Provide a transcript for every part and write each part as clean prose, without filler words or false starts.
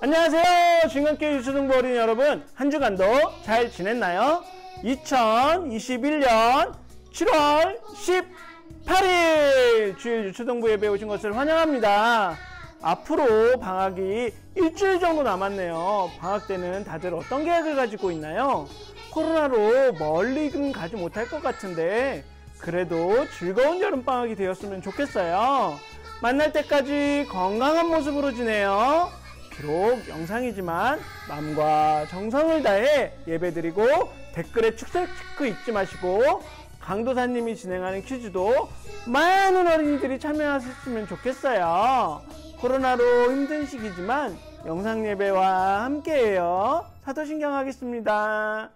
안녕하세요. 중간교 유초등부 어린이 여러분, 한 주간도 잘 지냈나요? 2021년 7월 18일 주일 유초등부 예배에 오신 것을 환영합니다. 앞으로 방학이 일주일 정도 남았네요. 방학 때는 다들 어떤 계획을 가지고 있나요? 코로나로 멀리는 가지 못할 것 같은데 그래도 즐거운 여름방학이 되었으면 좋겠어요. 만날 때까지 건강한 모습으로 지내요. 비록 영상이지만 마음과 정성을 다해 예배드리고 댓글에 축사 체크 잊지 마시고 강도사님이 진행하는 퀴즈도 많은 어린이들이 참여하셨으면 좋겠어요. 코로나로 힘든 시기지만 영상 예배와 함께해요. 사도신경 하겠습니다.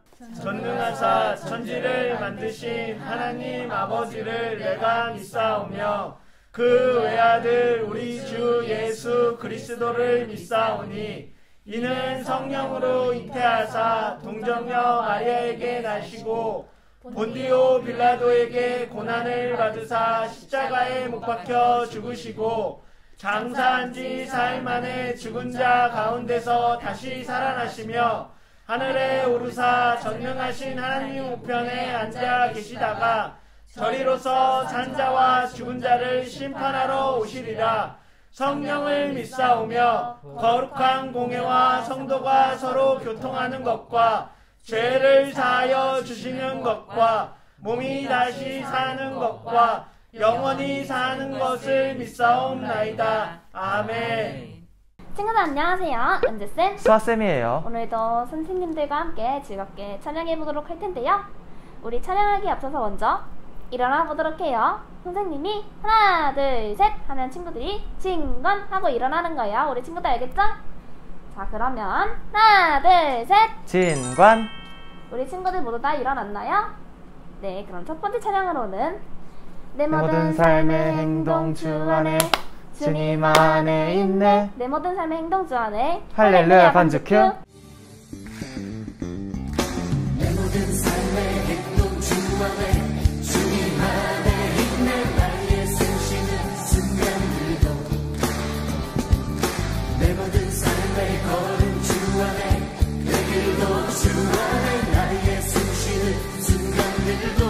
전능하사 천지를 만드신 하나님 아버지를 내가 믿사오며 그 외아들 우리 주 예수 그리스도를 믿사오니 이는 성령으로 잉태하사 동정녀 마리아에게 나시고 본디오 빌라도에게 고난을 받으사 십자가에 못 박혀 죽으시고 장사한 지 4일 만에 죽은 자 가운데서 다시 살아나시며 하늘에 오르사 전능하신 하나님 우편에 앉아 계시다가 저리로서 산 자와 죽은 자를 심판하러 오시리라. 성령을 믿사오며 거룩한 공회와 성도가 서로 교통하는 것과 죄를 사하여 주시는 것과 몸이 다시 사는 것과 영원히 사는 것을 믿사옵나이다. 아멘. 친구들 안녕하세요. 은재쌤, 수아쌤이에요. 오늘도 선생님들과 함께 즐겁게 찬양해보도록 할 텐데요. 우리 찬양하기에 앞서서 먼저 일어나 보도록 해요. 선생님이 하나 둘 셋 하면 친구들이 진건 하고 일어나는 거예요. 우리 친구들 알겠죠? 자, 그러면 하나 둘 셋 진관. 우리 친구들 모두 다 일어났나요? 네, 그럼 첫 번째 찬양으로는 내 모든 삶의 행동 주 안에 주님 안에 있네. 내 모든 삶의 행동 주 안에 할렐루야 반주 큐. 내 모든 삶의 행동 주 안에 주님 안에 있네. 나의 숨쉬는 순간들도 내 모든 삶의 걸음 주 안에 내 길도 주 안에 나의 숨쉬는 순간들도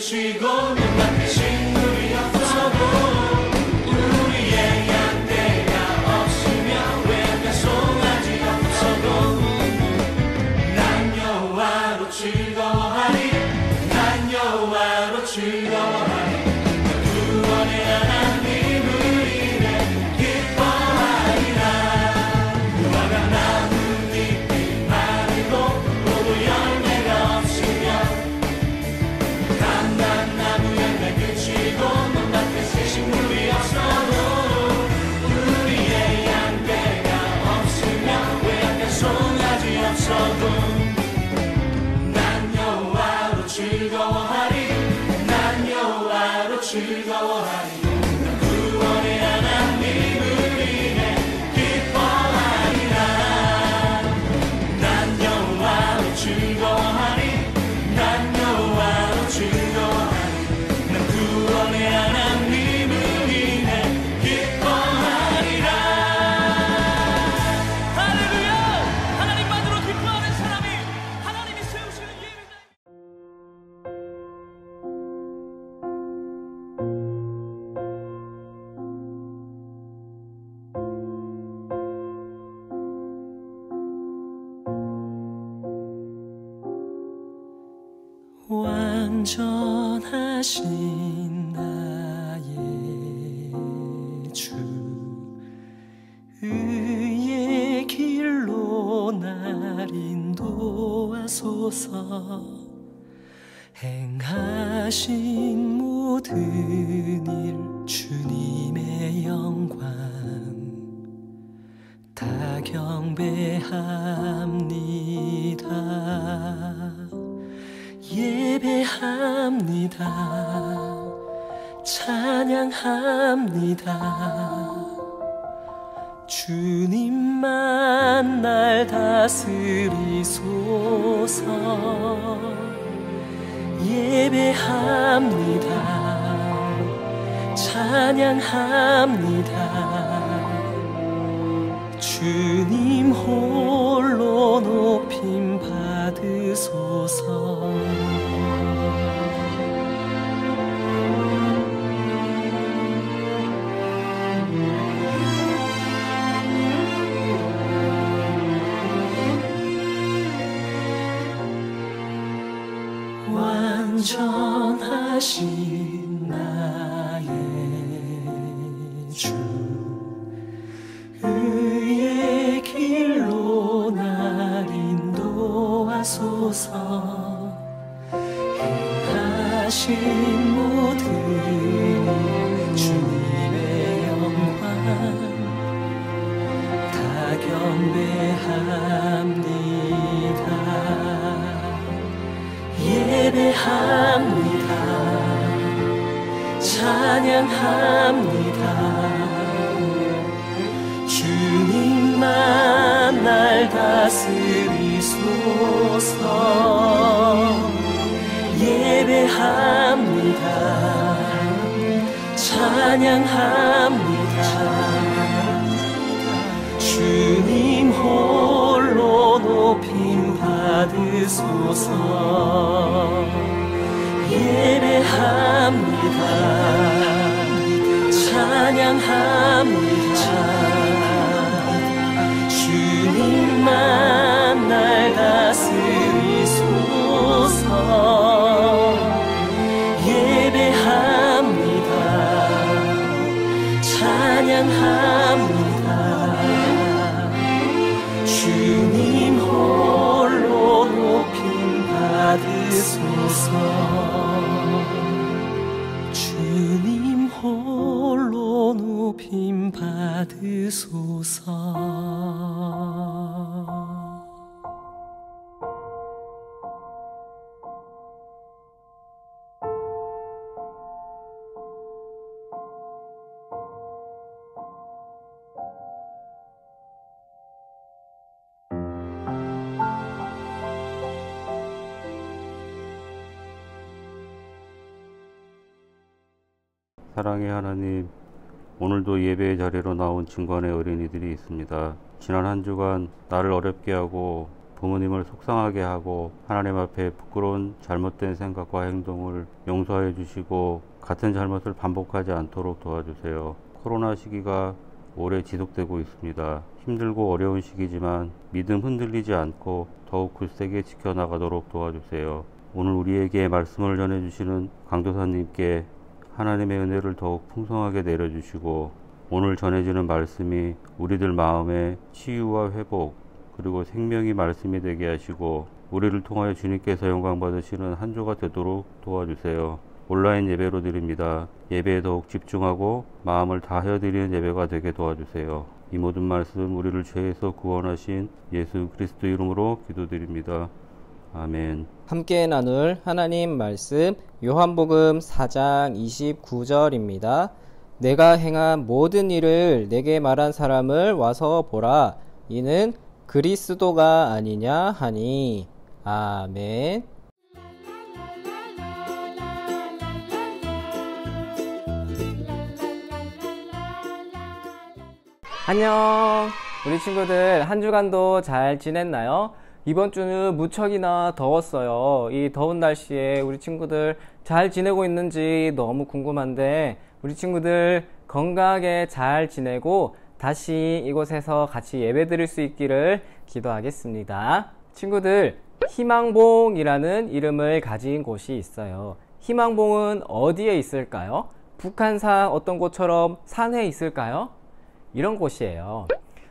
그치고 눈앞에 물이 없어도 우리의 양떼가 없으며 외양간 송아지 없어도 난 여호와로 즐거워하리 난 여호와로 즐거워하리 구원의 하나님을 인해 기뻐하리라 무화과 나뭇잎이 마르고 포도 열매가 없으며 단단 나무 열매 그치고 눈앞에 식물이 없어도 우리의 양떼가 없으며 외양간 송아지 없어도 난 여호와로 즐거워하리 난 여호와로 즐거워하리 구원의 하나님을 인해 기뻐하리라 난 여호와로 즐거워하리 난 여호와로 즐거워하리 난 구원의 하나님을 인해 기뻐하리라 할렐루야 하나님만으로 기뻐하는 사람이 하나님이 세우시는 예배자 완전하신 나의 주 의의 길로 날 인도하소서 행하신 모든 일 주님의 영광 다 경배합니다 예배합니다 찬양합니다 주님만 날 다스리소서 예배합니다 찬양합니다 주님 홀로 높임 받으소서 완전하신 나의 주 의의 길로 날 인도하소서 행하신 모든 주님의 영광 다 경배합니다 예배합니다 찬양합니다 주님만 날 다스리소서 예배합니다 찬양합니다 주님 홀로 높임 받으소서 예배합니다 찬양합니다 주님만 날 다스리소서 예배합니다 찬양합니다 주님 홀로 높임 받으소서 주님 홀로 높임 받으소서 사랑의 하나님, 오늘도 예배의 자리로 나온 증거의 어린이들이 있습니다. 지난 한 주간 나를 어렵게 하고 부모님을 속상하게 하고 하나님 앞에 부끄러운 잘못된 생각과 행동을 용서해 주시고 같은 잘못을 반복하지 않도록 도와주세요. 코로나 시기가 오래 지속되고 있습니다. 힘들고 어려운 시기지만 믿음 흔들리지 않고 더욱 굳세게 지켜나가도록 도와주세요. 오늘 우리에게 말씀을 전해주시는 강도사님께 하나님의 은혜를 더욱 풍성하게 내려주시고 오늘 전해지는 말씀이 우리들 마음에 치유와 회복 그리고 생명이 말씀이 되게 하시고 우리를 통하여 주님께서 영광 받으시는 한 주가 되도록 도와주세요. 온라인 예배로 드립니다. 예배에 더욱 집중하고 마음을 다하여 드리는 예배가 되게 도와주세요. 이 모든 말씀 우리를 죄에서 구원하신 예수 그리스도 이름으로 기도드립니다. 아멘. 함께 나눌 하나님 말씀 요한복음 4장 29절입니다. 내가 행한 모든 일을 내게 말한 사람을 와서 보라. 이는 그리스도가 아니냐 하니. 아멘. 안녕. 우리 친구들 한 주간도 잘 지냈나요? 이번 주는 무척이나 더웠어요. 이 더운 날씨에 우리 친구들 잘 지내고 있는지 너무 궁금한데 우리 친구들 건강하게 잘 지내고 다시 이곳에서 같이 예배 드릴 수 있기를 기도하겠습니다. 친구들, 희망봉이라는 이름을 가진 곳이 있어요. 희망봉은 어디에 있을까요? 북한산 어떤 곳처럼 산에 있을까요? 이런 곳이에요.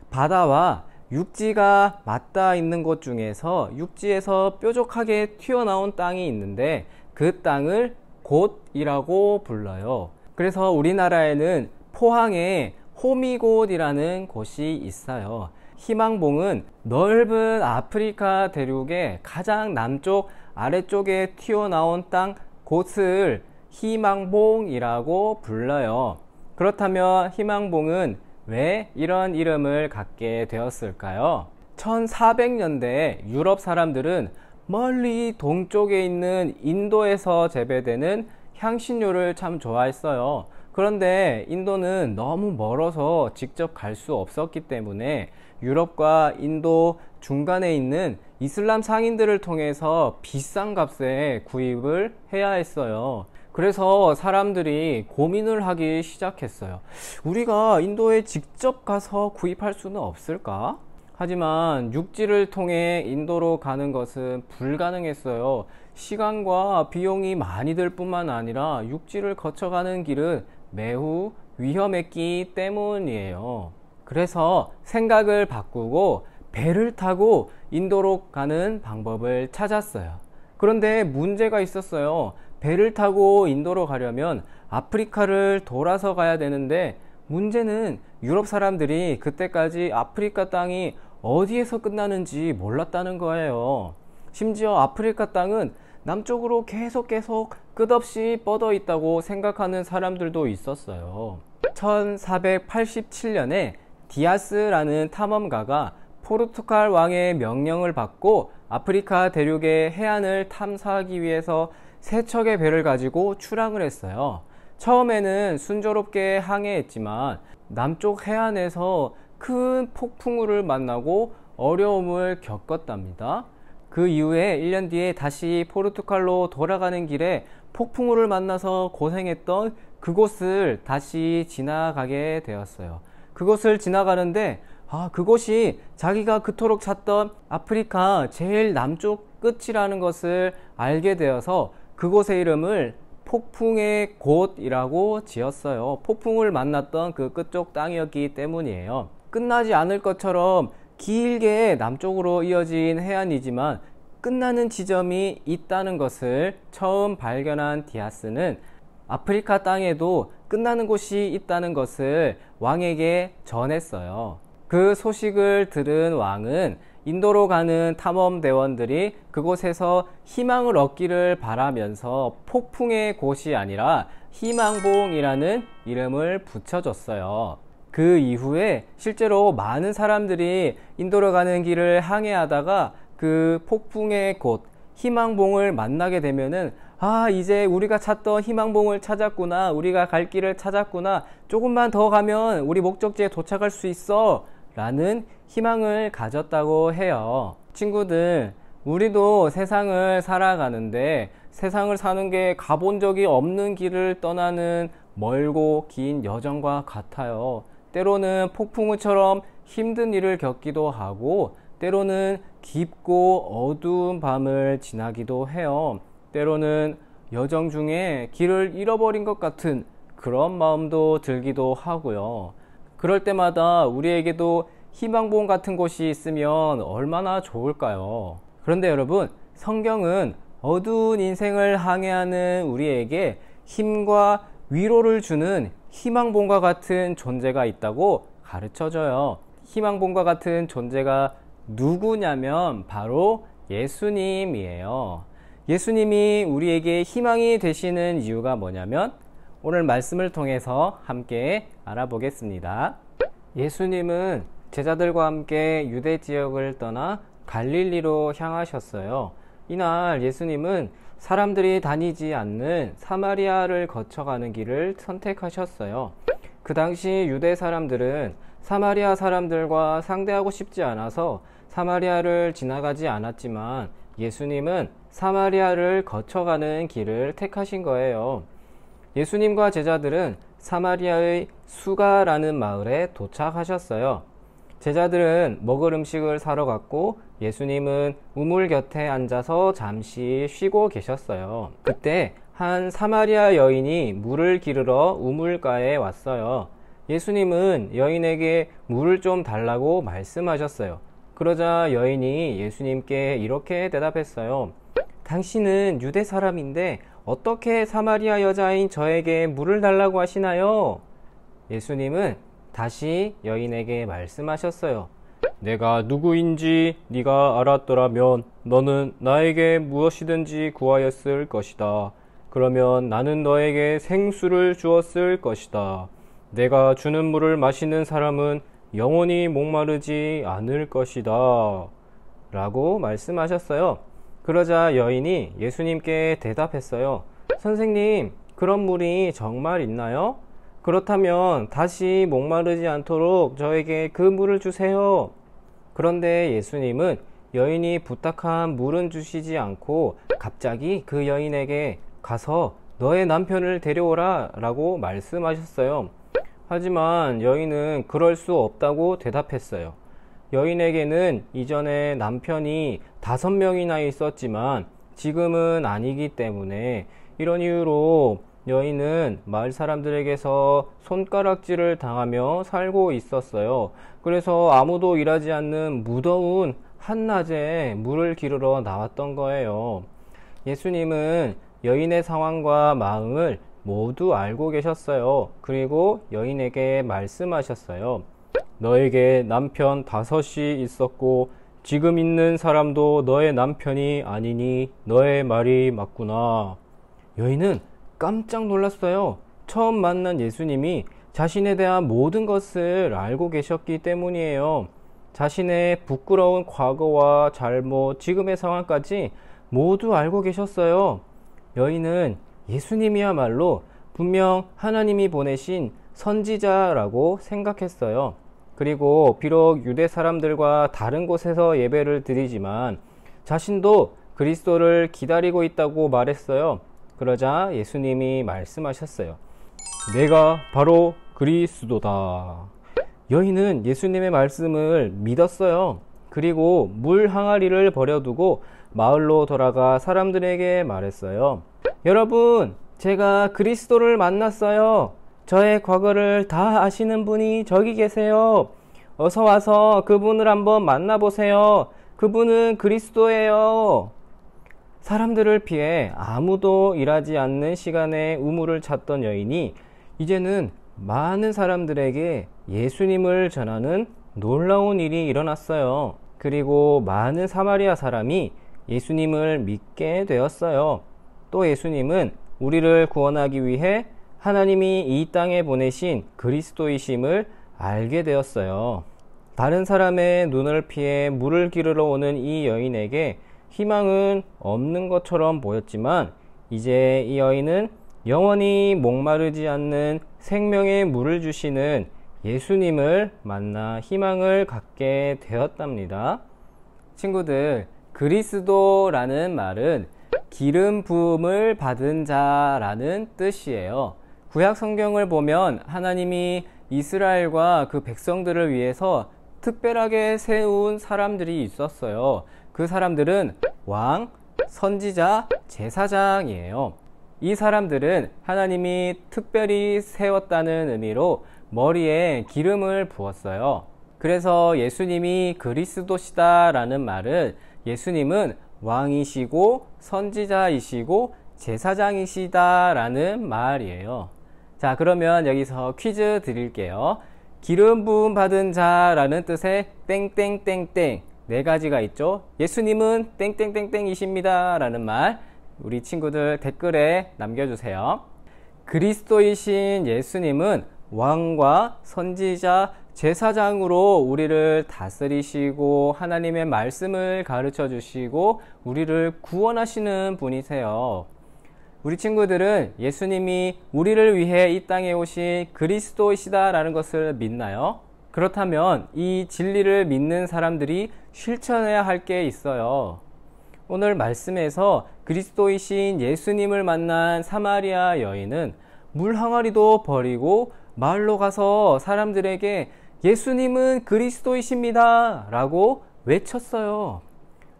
바다와 육지가 맞닿아 있는 곳 중에서 육지에서 뾰족하게 튀어나온 땅이 있는데 그 땅을 곶이라고 불러요. 그래서 우리나라에는 포항에 호미곶이라는 곳이 있어요. 희망봉은 넓은 아프리카 대륙의 가장 남쪽 아래쪽에 튀어나온 땅 곶을 희망봉이라고 불러요. 그렇다면 희망봉은 왜 이런 이름을 갖게 되었을까요? 1400년대 유럽 사람들은 멀리 동쪽에 있는 인도에서 재배되는 향신료를 참 좋아했어요. 그런데 인도는 너무 멀어서 직접 갈 수 없었기 때문에 유럽과 인도 중간에 있는 이슬람 상인들을 통해서 비싼 값에 구입을 해야 했어요. 그래서 사람들이 고민을 하기 시작했어요. 우리가 인도에 직접 가서 구입할 수는 없을까? 하지만 육지를 통해 인도로 가는 것은 불가능했어요. 시간과 비용이 많이 들 뿐만 아니라 육지를 거쳐가는 길은 매우 위험했기 때문이에요. 그래서 생각을 바꾸고 배를 타고 인도로 가는 방법을 찾았어요. 그런데 문제가 있었어요. 배를 타고 인도로 가려면 아프리카를 돌아서 가야 되는데 문제는 유럽 사람들이 그때까지 아프리카 땅이 어디에서 끝나는지 몰랐다는 거예요. 심지어 아프리카 땅은 남쪽으로 계속 끝없이 뻗어 있다고 생각하는 사람들도 있었어요. 1487년에 디아스라는 탐험가가 포르투갈 왕의 명령을 받고 아프리카 대륙의 해안을 탐사하기 위해서 세 척의 배를 가지고 출항을 했어요. 처음에는 순조롭게 항해했지만 남쪽 해안에서 큰 폭풍우를 만나고 어려움을 겪었답니다. 그 이후에 1년 뒤에 다시 포르투갈로 돌아가는 길에 폭풍우를 만나서 고생했던 그곳을 다시 지나가게 되었어요. 그곳을 지나가는데 그곳이 자기가 그토록 찾던 아프리카 제일 남쪽 끝이라는 것을 알게 되어서 그곳의 이름을 폭풍의 곶이라고 지었어요. 폭풍을 만났던 그 끝쪽 땅이었기 때문이에요. 끝나지 않을 것처럼 길게 남쪽으로 이어진 해안이지만 끝나는 지점이 있다는 것을 처음 발견한 디아스는 아프리카 땅에도 끝나는 곳이 있다는 것을 왕에게 전했어요. 그 소식을 들은 왕은 인도로 가는 탐험대원들이 그곳에서 희망을 얻기를 바라면서 폭풍의 곶이 아니라 희망봉이라는 이름을 붙여줬어요. 그 이후에 실제로 많은 사람들이 인도로 가는 길을 항해하다가 그 폭풍의 곶, 희망봉을 만나게 되면은 이제 우리가 찾던 희망봉을 찾았구나, 우리가 갈 길을 찾았구나, 조금만 더 가면 우리 목적지에 도착할 수 있어 라는 희망을 가졌다고 해요. 친구들, 우리도 세상을 살아가는데 세상을 사는 게 가본 적이 없는 길을 떠나는 멀고 긴 여정과 같아요. 때로는 폭풍우처럼 힘든 일을 겪기도 하고, 때로는 깊고 어두운 밤을 지나기도 해요. 때로는 여정 중에 길을 잃어버린 것 같은 그런 마음도 들기도 하고요. 그럴 때마다 우리에게도 희망봉 같은 곳이 있으면 얼마나 좋을까요? 그런데 여러분, 성경은 어두운 인생을 항해하는 우리에게 힘과 위로를 주는 희망봉과 같은 존재가 있다고 가르쳐줘요. 희망봉과 같은 존재가 누구냐면 바로 예수님이에요. 예수님이 우리에게 희망이 되시는 이유가 뭐냐면 오늘 말씀을 통해서 함께 알아보겠습니다. 예수님은 제자들과 함께 유대 지역을 떠나 갈릴리로 향하셨어요. 이날 예수님은 사람들이 다니지 않는 사마리아를 거쳐가는 길을 선택하셨어요. 그 당시 유대 사람들은 사마리아 사람들과 상대하고 싶지 않아서 사마리아를 지나가지 않았지만 예수님은 사마리아를 거쳐가는 길을 택하신 거예요. 예수님과 제자들은 사마리아의 수가라는 마을에 도착하셨어요. 제자들은 먹을 음식을 사러 갔고 예수님은 우물 곁에 앉아서 잠시 쉬고 계셨어요. 그때 한 사마리아 여인이 물을 기르러 우물가에 왔어요. 예수님은 여인에게 물을 좀 달라고 말씀하셨어요. 그러자 여인이 예수님께 이렇게 대답했어요. 당신은 유대 사람인데 어떻게 사마리아 여자인 저에게 물을 달라고 하시나요? 예수님은 다시 여인에게 말씀하셨어요. 내가 누구인지 네가 알았더라면 너는 나에게 무엇이든지 구하였을 것이다. 그러면 나는 너에게 생수를 주었을 것이다. 내가 주는 물을 마시는 사람은 영원히 목마르지 않을 것이다. 라고 말씀하셨어요. 그러자 여인이 예수님께 대답했어요. 선생님, 그런 물이 정말 있나요? 그렇다면 다시 목마르지 않도록 저에게 그 물을 주세요. 그런데 예수님은 여인이 부탁한 물은 주시지 않고 갑자기 그 여인에게 가서 너의 남편을 데려오라 라고 말씀하셨어요. 하지만 여인은 그럴 수 없다고 대답했어요. 여인에게는 이전에 남편이 5명이나 있었지만 지금은 아니기 때문에 이런 이유로 여인은 마을 사람들에게서 손가락질을 당하며 살고 있었어요. 그래서 아무도 일하지 않는 무더운 한낮에 물을 기르러 나왔던 거예요. 예수님은 여인의 상황과 마음을 모두 알고 계셨어요. 그리고 여인에게 말씀하셨어요. 너에게 남편 5이 있었고 지금 있는 사람도 너의 남편이 아니니 너의 말이 맞구나. 여인은 깜짝 놀랐어요. 처음 만난 예수님이 자신에 대한 모든 것을 알고 계셨기 때문이에요. 자신의 부끄러운 과거와 잘못, 지금의 상황까지 모두 알고 계셨어요. 여인은 예수님이야말로 분명 하나님이 보내신 선지자라고 생각했어요. 그리고 비록 유대 사람들과 다른 곳에서 예배를 드리지만 자신도 그리스도를 기다리고 있다고 말했어요. 그러자 예수님이 말씀하셨어요. 내가 바로 그리스도다. 여인은 예수님의 말씀을 믿었어요. 그리고 물 항아리를 버려두고 마을로 돌아가 사람들에게 말했어요. 여러분, 제가 그리스도를 만났어요. 저의 과거를 다 아시는 분이 저기 계세요. 어서 와서 그분을 한번 만나보세요. 그분은 그리스도예요. 사람들을 피해 아무도 일하지 않는 시간에 우물을 찾던 여인이 이제는 많은 사람들에게 예수님을 전하는 놀라운 일이 일어났어요. 그리고 많은 사마리아 사람이 예수님을 믿게 되었어요. 또 예수님은 우리를 구원하기 위해 하나님이 이 땅에 보내신 그리스도이심을 알게 되었어요. 다른 사람의 눈을 피해 물을 기르러 오는 이 여인에게 희망은 없는 것처럼 보였지만 이제 이 여인은 영원히 목마르지 않는 생명의 물을 주시는 예수님을 만나 희망을 갖게 되었답니다. 친구들, 그리스도라는 말은 기름 부음을 받은 자라는 뜻이에요. 구약 성경을 보면 하나님이 이스라엘과 그 백성들을 위해서 특별하게 세운 사람들이 있었어요. 그 사람들은 왕, 선지자, 제사장이에요. 이 사람들은 하나님이 특별히 세웠다는 의미로 머리에 기름을 부었어요. 그래서 예수님이 그리스도시다라는 말은 예수님은 왕이시고 선지자이시고 제사장이시다라는 말이에요. 자, 그러면 여기서 퀴즈 드릴게요. 기름 부음 받은 자라는 뜻의 땡땡땡땡 네 가지가 있죠. 예수님은 땡땡땡땡이십니다 라는 말, 우리 친구들 댓글에 남겨주세요. 그리스도이신 예수님은 왕과 선지자, 제사장으로 우리를 다스리시고 하나님의 말씀을 가르쳐 주시고 우리를 구원하시는 분이세요. 우리 친구들은 예수님이 우리를 위해 이 땅에 오신 그리스도이시다라는 것을 믿나요? 그렇다면 이 진리를 믿는 사람들이 실천해야 할 게 있어요. 오늘 말씀에서 그리스도이신 예수님을 만난 사마리아 여인은 물 항아리도 버리고 마을로 가서 사람들에게 예수님은 그리스도이십니다 라고 외쳤어요.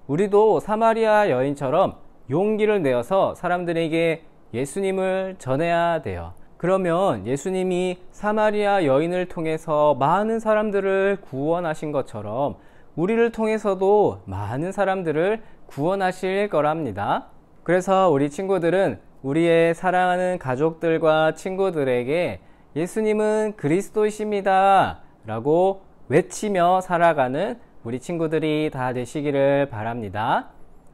우리도 사마리아 여인처럼 용기를 내어서 사람들에게 예수님을 전해야 돼요. 그러면 예수님이 사마리아 여인을 통해서 많은 사람들을 구원하신 것처럼 우리를 통해서도 많은 사람들을 구원하실 거랍니다. 그래서 우리 친구들은 우리의 사랑하는 가족들과 친구들에게 예수님은 그리스도이십니다 라고 외치며 살아가는 우리 친구들이 다 되시기를 바랍니다.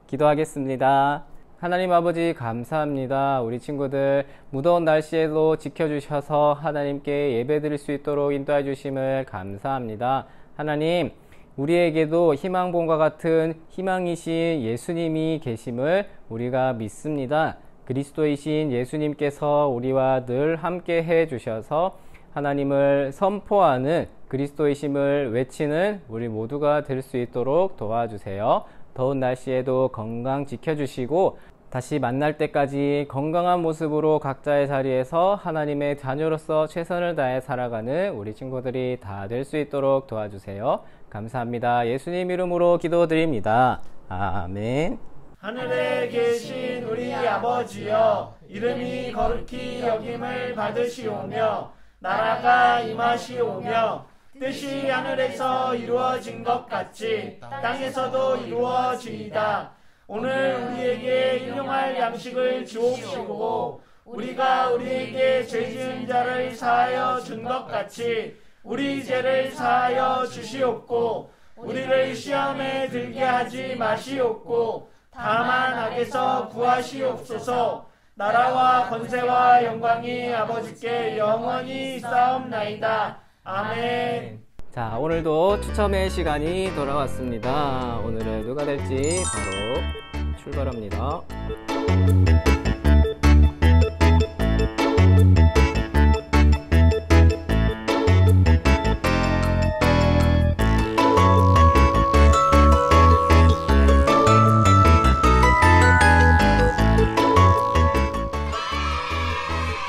기도하겠습니다. 하나님 아버지 감사합니다. 우리 친구들 무더운 날씨에도 지켜주셔서 하나님께 예배드릴 수 있도록 인도해 주심을 감사합니다. 하나님, 우리에게도 희망봉과 같은 희망이신 예수님이 계심을 우리가 믿습니다. 그리스도이신 예수님께서 우리와 늘 함께 해 주셔서 하나님을 선포하는 그리스도이심을 외치는 우리 모두가 될 수 있도록 도와주세요. 더운 날씨에도 건강 지켜주시고 다시 만날 때까지 건강한 모습으로 각자의 자리에서 하나님의 자녀로서 최선을 다해 살아가는 우리 친구들이 다 될 수 있도록 도와주세요. 감사합니다. 예수님 이름으로 기도드립니다. 아멘. 하늘에 계신 우리 아버지여, 이름이 거룩히 여김을 받으시오며 나라가 임하시오며 뜻이 하늘에서 이루어진 것 같이 땅에서도 이루어지이다. 오늘 우리에게 일용할 양식을 주옵시고 우리가 우리에게 죄 지은 자를 사하여 준 것 같이 우리 죄를 사하여 주시옵고 우리를 시험에 들게 하지 마시옵고 다만 악에서 구하시옵소서. 나라와 권세와 영광이 아버지께 영원히 있사옵나이다. 아멘. 자, 오늘도 추첨의 시간이 돌아왔습니다. 오늘은 누가 될지 바로 출발합니다.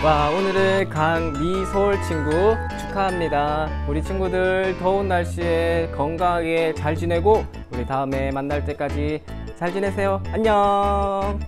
와, 오늘의 강미솔 친구 축하합니다. 우리 친구들 더운 날씨에 건강하게 잘 지내고 우리 다음에 만날 때까지 잘 지내세요. 안녕.